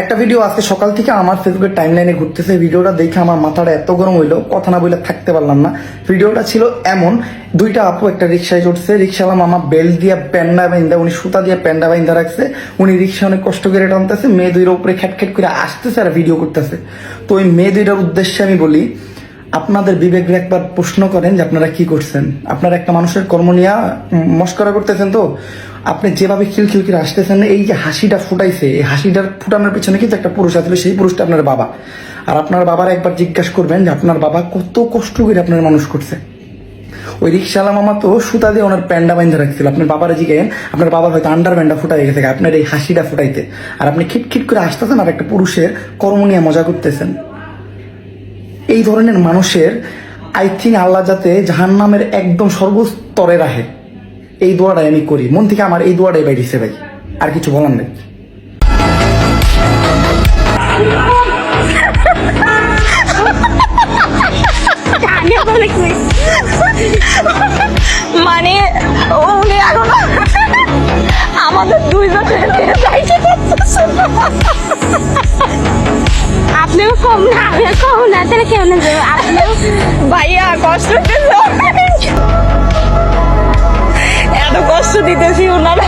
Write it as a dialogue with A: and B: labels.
A: একটা ভিডিও আজকে সকাল থেকে আমার ফেসবুকের টাইমলাইনে ঘুরতেছে। ভিডিওটা দেখে আমার মাথাটা এত গরম হইলো, কথা না বলে থাকতে পারলাম না। ভিডিওটা ছিল এমন, দুইটা আপু একটা রিক্সায় চড়ছে, রিক্সাওয়ালা মামা বেল্ট দিয়ে প্যান্ডা বাইন্দা, উনি সুতা দিয়ে প্যান্ডা বাইন্দা রাখছে, উনি রিক্সা অনেক কষ্ট করে টানতেছে, মেয়ে দুইটার উপরে খ্যাট করে আসতেছে আর ভিডিও করতেছে। তো ওই মেয়ে দুইটার উদ্দেশ্যে আমি বলি, আপনাদের বিবেক একবার প্রশ্ন করেন যে আপনারা কি করছেন। আপনারা একটা মানুষের কর্ম নিয়ে মস্করা করতেছেন। তো আপনি যেভাবে খিলখিল করে আসতেছেন, এই যে হাসিটা ফুটাইছে, এই হাসিটার ফুটানোর পিছনে কিন্তু একটা পুরুষ আছে, সেই পুরুষটা আপনার বাবা। আর আপনার বাবার একবার জিজ্ঞাসা করবেন যে আপনার বাবা কত কষ্ট করে আপনার মানুষ করছে। ওই রিক্সাওয়ালা মামা তো সুতা দিয়ে ওনার প্যান্ডা বাইন্ধা রাখছিল। আপনার বাবার জিগেন, আপনার বাবার হয়তো আন্ডার প্যান্ডা ফুটাই গেছে আপনার এই হাসিটা ফুটাইতে। আর আপনি খিটখিট করে আসতেছেন আর একটা পুরুষের কর্ম নিয়ে মজা করতেছেন। এই ধরনের মানুষের আই থিঙ্ক আল্লাহ যাতে জাহান্নামের একদম সর্বস্তরে রাখে, এই দোয়াটাই আমি করি মন থেকে। আমার এই দোয়াটাই বাইরেছে ভাই, আর কিছু বলার নেই।
B: মানে উনি এখন আমাদের দুইজনের আপনিও কম না, আমিও কম না, তাহলে কেমন যাবো? আপনিও ভাইয়া কষ্ট এত কষ্ট দিতেছি ওনারা।